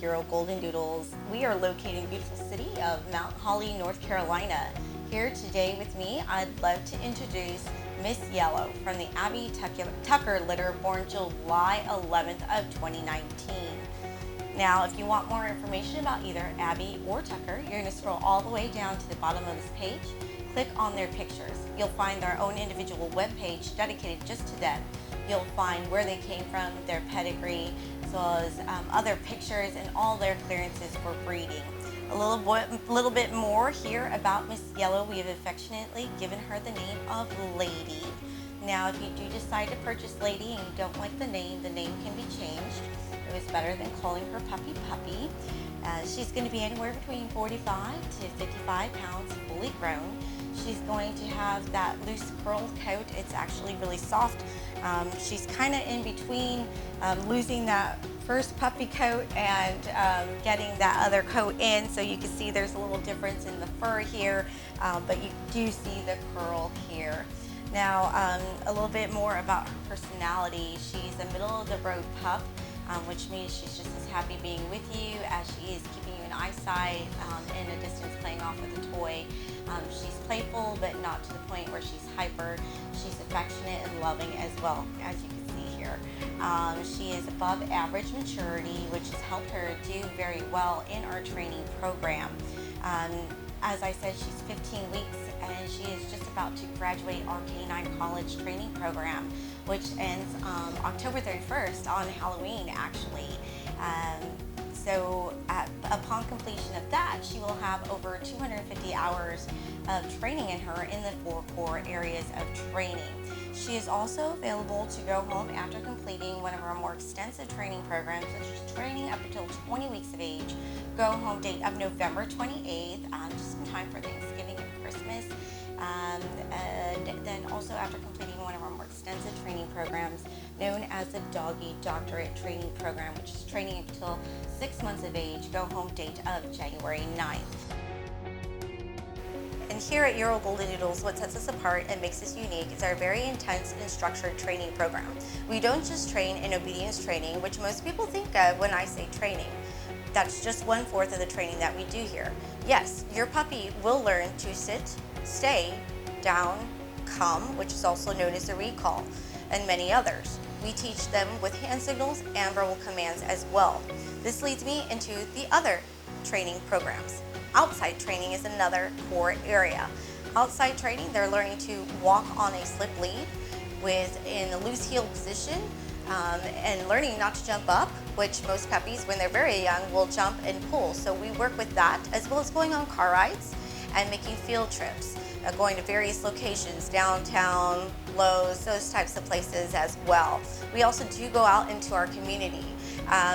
Hero Goldendoodles. We are located in the beautiful city of Mount Holly, North Carolina. Here today with me, I'd love to introduce Miss Yellow from the Abby Tucker litter born July 11th of 2019. Now, if you want more information about either Abby or Tucker, you're going to scroll all the way down to the bottom of this page, click on their pictures. You'll find their own individual web page dedicated just to them. You'll find where they came from, their pedigree, as well as other pictures and all their clearances for breeding. A little bit more here about Miss Yellow. We have affectionately given her the name of Lady. Now, if you do decide to purchase Lady and you don't like the name can be changed. It was better than calling her Puppy. She's going to be anywhere between 45 to 55 pounds, fully grown. She's going to have that loose curled coat. It's actually really soft. She's kind of in between losing that first puppy coat and getting that other coat in. So you can see there's a little difference in the fur here, but you do see the curl here. Now, a little bit more about her personality. She's a middle of the road pup, which means she's just as happy being with you as she is keeping you in eyesight, in a distance playing off with a toy. She's playful, but not to the point where she's hyper. She's affectionate and loving as well, as you can see here. She is above average maturity, which has helped her do very well in our training program. As I said, she's 15 weeks and she is just about to graduate our K-9 college training program, which ends October 31st on Halloween, actually. So upon completion of that, she will have over 250 hours of training in her in the 4 core areas of training. She is also available to go home after completing one of our more extensive training programs, which is training up until 20 weeks of age. Go home date of November 28th, just in time for Thanksgiving and Christmas. And then also after completing one of our more extensive training programs known as the Doggy Doctorate Training Program, which is training until 6 months of age. Go home date of January 9th. And here at Euro Goldendoodles, what sets us apart and makes us unique is our very intense and structured training program. We don't just train in obedience training, which most people think of when I say training. That's just 1/4 of the training that we do here. Yes, your puppy will learn to sit, stay, down, come, which is also known as a recall, and many others. We teach them with hand signals and verbal commands as well. This leads me into the other training programs. Outside training is another core area. Outside training, they're learning to walk on a slip lead in a loose heel position, and learning not to jump up, which most puppies, when they're very young, will jump and pull. So we work with that, as well as going on car rides and making field trips, going to various locations, downtown, Lowe's, those types of places as well. We also do go out into our community,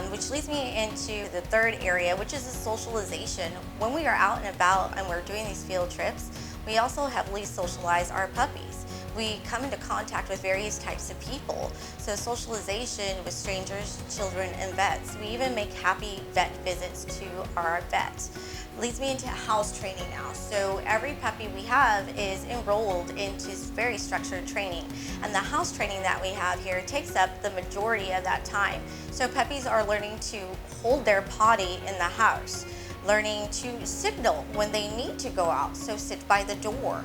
which leads me into the third area, which is the socialization. When we are out and about and we're doing these field trips, we also heavily socialize our puppies. We come into contact with various types of people. So socialization with strangers, children, and vets. We even make happy vet visits to our vets. Leads me into house training now. So every puppy we have is enrolled into very structured training. And the house training that we have here takes up the majority of that time. So puppies are learning to hold their potty in the house, learning to signal when they need to go out, so sit by the door,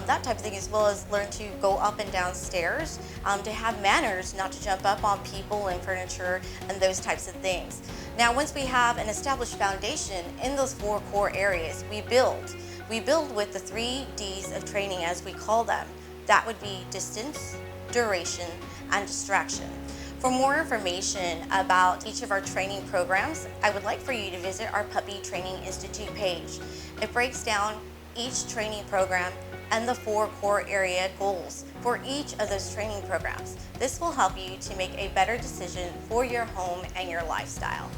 that type of thing, as well as learn to go up and down stairs, to have manners, not to jump up on people and furniture and those types of things. Now, once we have an established foundation in those 4 core areas, we build. We build with the 3 Ds of training, as we call them. That would be distance, duration, and distraction. For more information about each of our training programs, I would like for you to visit our Puppy Training Institute page. It breaks down each training program and the 4 core area goals for each of those training programs. This will help you to make a better decision for your home and your lifestyle.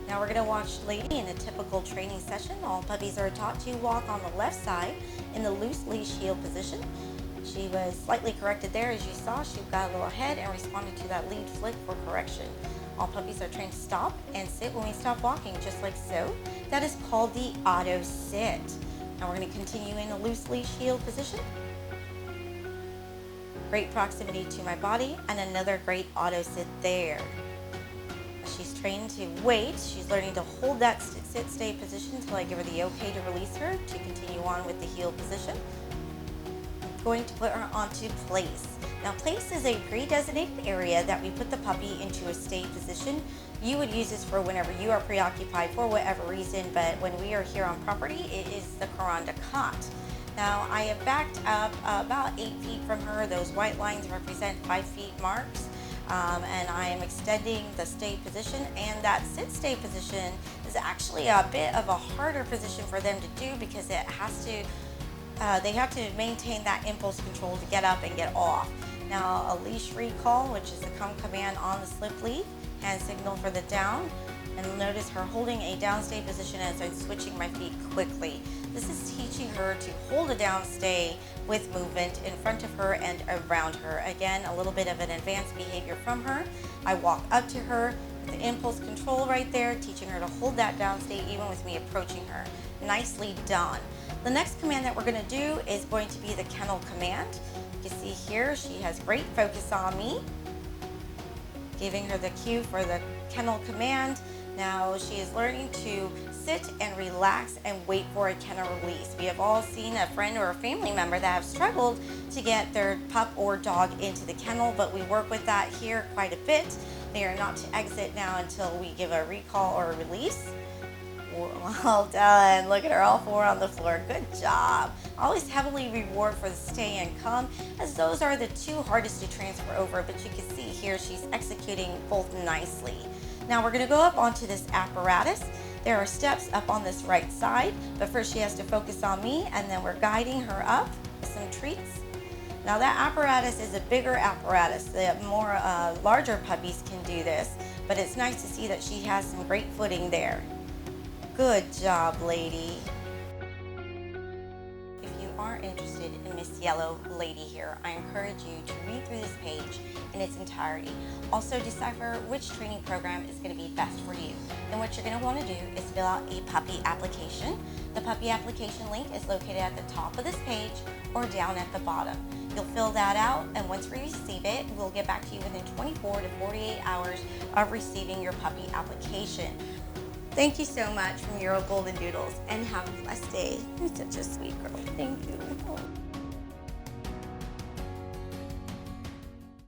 Now we're going to watch Lady in a typical training session. All puppies are taught to walk on the left side in the loose leash heel position. She was slightly corrected there, as you saw. She got a little ahead and responded to that lead flick for correction. All puppies are trained to stop and sit when we stop walking, just like so. That is called the auto sit. Now we're going to continue in a loose leash heel position. Great proximity to my body, and another great auto sit there. She's trained to wait. She's learning to hold that sit-stay position until I give her the okay to release her to continue on with the heel position. I'm going to put her onto place. Now, place is a pre-designated area that we put the puppy into a stay position. You would use this for whenever you are preoccupied for whatever reason, but when we are here on property, it is the Kuranda cot. Now, I have backed up about 8 feet from her. Those white lines represent 5 feet marks. And I am extending the stay position, and that sit stay position is actually a bit of a harder position for them to do because it has to they have to maintain that impulse control to get up and get off. Now, a leash recall, which is the come command on the slip lead, hand signal for the down, and notice her holding a down stay position as I'm switching my feet quickly. This is teaching her to hold a down stay with movement in front of her and around her. Again, a little bit of an advanced behavior from her. I walk up to her with the impulse control right there, teaching her to hold that down stay even with me approaching her. Nicely done. The next command that we're going to do is going to be the kennel command. You can see here she has great focus on me, giving her the cue for the kennel command. Now she is learning to sit and relax and wait for a kennel release. We have all seen a friend or a family member that have struggled to get their pup or dog into the kennel, but we work with that here quite a bit. They are not to exit now until we give a recall or a release. Well done. Look at her, all four on the floor. Good job. Always heavily reward for the stay and come, as those are the two hardest to transfer over, but you can see here she's executing both nicely. Now we're going to go up onto this apparatus. There are steps up on this right side, but first she has to focus on me, and then we're guiding her up with some treats. Now that apparatus is a bigger apparatus. The more larger puppies can do this, but it's nice to see that she has some great footing there. Good job, lady. If you are interested in Miss Yellow Lady here, I encourage you to read through this page in its entirety. Also decipher which training program is going to be best for you. And what you're going to want to do is fill out a puppy application. The puppy application link is located at the top of this page or down at the bottom. You'll fill that out, and once we receive it, we'll get back to you within 24 to 48 hours of receiving your puppy application. Thank you so much from your Goldendoodles, and have a blessed day. You're such a sweet girl. Thank you.